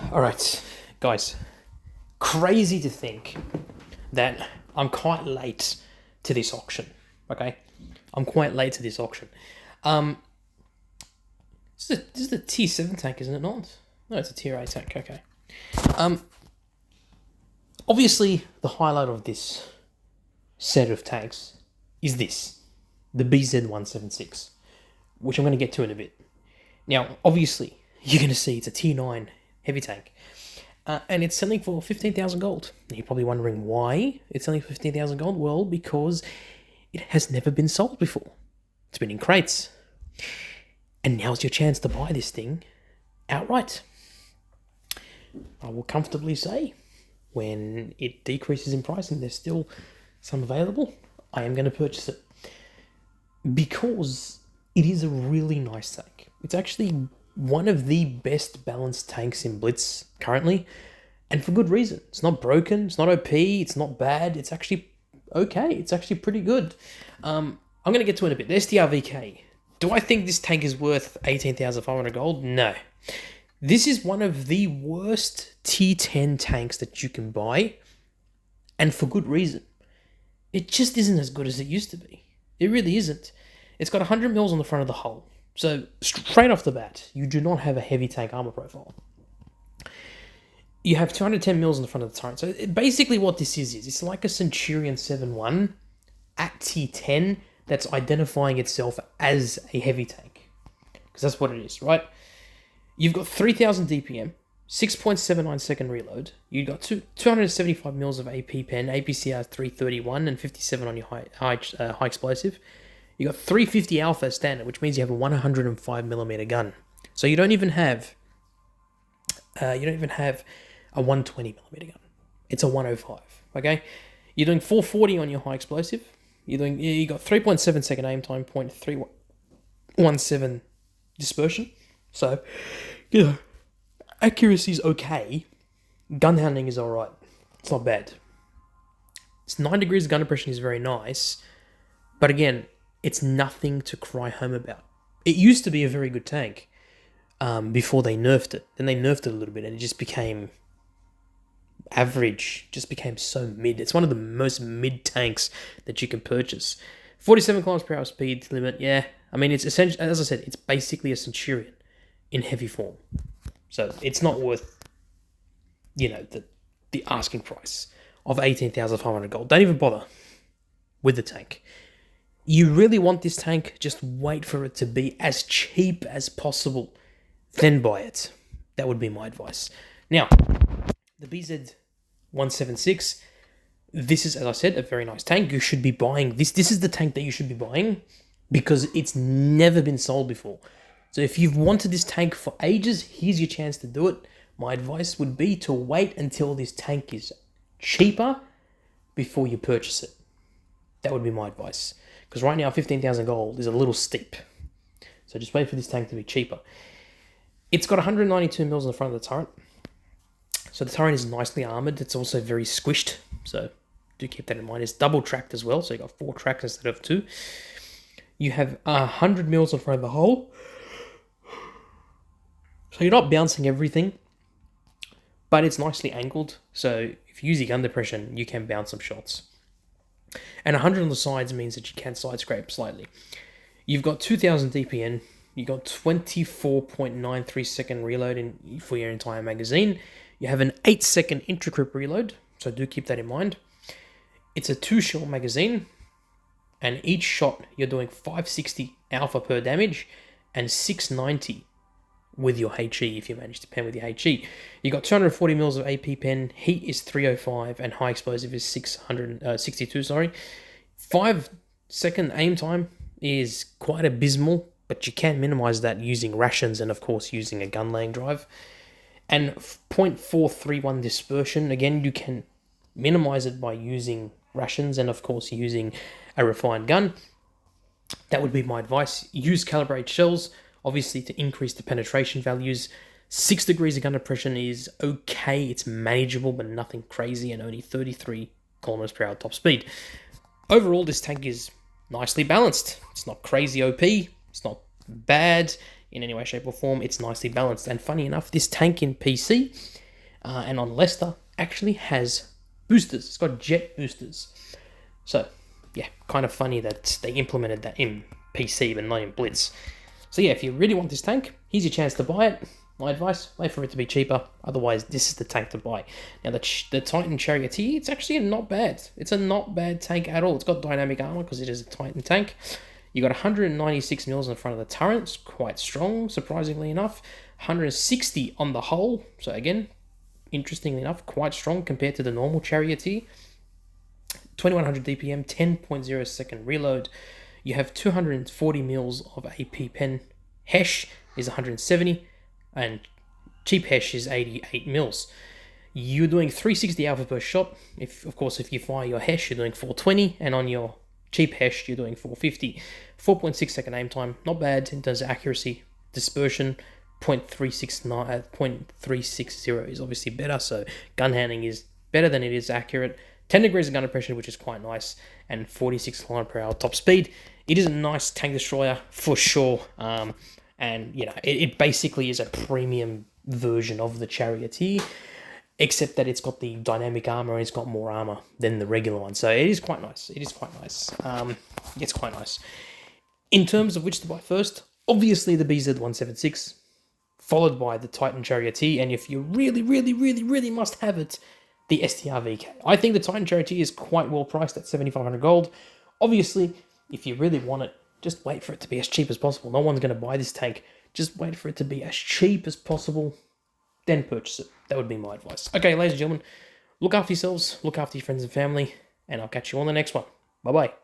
Alright, guys. Crazy to think that I'm quite late to this auction, okay? I'm quite late to this auction. This is a tier 7 tank, isn't it not? No, it's a tier 8 tank, okay. Obviously, the highlight of this set of tanks is this. The BZ-176, which I'm going to get to in a bit. Now, obviously, you're going to see it's a tier 9 heavy tank. And it's selling for 15,000 gold. And you're probably wondering why it's selling for 15,000 gold. Well, because it has never been sold before. It's been in crates. And now's your chance to buy this thing outright. I will comfortably say, when it decreases in price and there's still some available, I am going to purchase it. Because it is a really nice tank. It's actually one of the best balanced tanks in Blitz currently, and for good reason. It's not broken, it's not OP, it's not bad, it's actually okay, it's actually pretty good. I'm going to get to it in a bit. The Strv K. Do I think this tank is worth 18,500 gold? No. This is one of the worst tier 10 tanks that you can buy, and for good reason. It just isn't as good as it used to be. It really isn't. It's got 100 mils on the front of the hull. So, straight off the bat, you do not have a heavy tank armor profile. You have 210 mils on the front of the turret. So, basically what this is it's like a Centurion 7-1 at T10 that's identifying itself as a heavy tank. Because that's what it is, right? You've got 3,000 DPM, 6.79 second reload. You've got 275 mils of AP pen, APCR 331, and 57 on your high explosive. You got 350 alpha standard, which means you have a 105mm gun. So you don't even have a 120mm gun. It's a 105. Okay, you're doing 440 on your high explosive. You got 3.7 second aim time, 0.317 dispersion. So, accuracy's okay. Gun handling is alright. It's not bad. It's 9 degrees of gun depression is very nice, but again, it's nothing to cry home about. It used to be a very good tank before they nerfed it. Then they nerfed it a little bit and it just became average, just became so mid. It's one of the most mid tanks that you can purchase. 47 kilometers per hour speed limit, yeah. I mean, it's essentially, as I said, it's basically a Centurion in heavy form. So it's not worth, the asking price of 18,500 gold. Don't even bother with the tank. You really want this tank, just wait for it to be as cheap as possible, then buy it. That would be my advice. Now, the BZ-176, this is, as I said, a very nice tank. You should be buying this. This is the tank that you should be buying because it's never been sold before. So if you've wanted this tank for ages, here's your chance to do it. My advice would be to wait until this tank is cheaper before you purchase it. That would be my advice. Because right now, 15,000 gold is a little steep. So just wait for this tank to be cheaper. It's got 192 mils on the front of the turret. So the turret is nicely armored. It's also very squished. So do keep that in mind. It's double tracked as well. So you've got 4 tracks instead of 2. You have 100 mils on front of the hull. So you're not bouncing everything. But it's nicely angled. So if you use your gun depression, you can bounce some shots. And 100 on the sides means that you can side scrape slightly. You've got 2,000 DPM. You've got 24.93 second reload for your entire magazine. You have an 8 second intra-grip reload, so do keep that in mind. It's a 2-shot magazine, and each shot you're doing 560 alpha per damage and 690 with your HE if you manage to pen with your HE. You got 240 mils of AP pen, heat is 305, and high explosive is 662. 5 second aim time is quite abysmal, but you can minimize that using rations and of course using a gun laying drive. And 0.431 dispersion, again, you can minimize it by using rations and of course using a refined gun. That would be my advice. Use calibrated shells, obviously to increase the penetration values. 6 degrees of gun depression is okay, it's manageable, but nothing crazy, and only 33 kilometers per hour top speed. Overall, this tank is nicely balanced. It's not crazy OP, it's not bad. in any way, shape, or form. It's nicely balanced. And funny enough, this tank in PC and on Leicester actually has boosters. It's got jet boosters. So, yeah, kind of funny that they implemented that in PC but not in Blitz. So yeah, if you really want this tank, here's your chance to buy it. My advice, wait for it to be cheaper. Otherwise, this is the tank to buy. Now, the Titan Charioteer, it's actually not bad. It's a not bad tank at all. It's got dynamic armor because it is a Titan tank. You got 196 mils in front of the turret. It's quite strong, surprisingly enough. 160 on the hull. So again, interestingly enough, quite strong compared to the normal Charioteer. 2100 DPM, 10.0 second reload. You have 240 mils of AP pen. Hesh is 170. And cheap Hesh is 88 mils. You're doing 360 alpha per shot. Of course, if you fire your Hesh, you're doing 420, and on your cheap Hesh, you're doing 450. 4.6 second aim time, not bad in terms of accuracy. Dispersion, 0.360 is obviously better, so gun handling is better than it is accurate. 10 degrees of gun depression, which is quite nice, and 46 km/h top speed. It is a nice tank destroyer for sure. And, you know, it basically is a premium version of the Charioteer, except that it's got the dynamic armor and it's got more armor than the regular one. So it is quite nice. It is quite nice. It's quite nice. In terms of which to buy first, obviously the BZ-176, followed by the Titan Charioteer, and if you really must have it, the Strv K. I think the Titan Charioteer is quite well priced at 7,500 gold. Obviously, if you really want it, just wait for it to be as cheap as possible. No one's going to buy this tank. Just wait for it to be as cheap as possible, then purchase it. That would be my advice. Okay, ladies and gentlemen, look after yourselves, look after your friends and family, and I'll catch you on the next one. Bye-bye.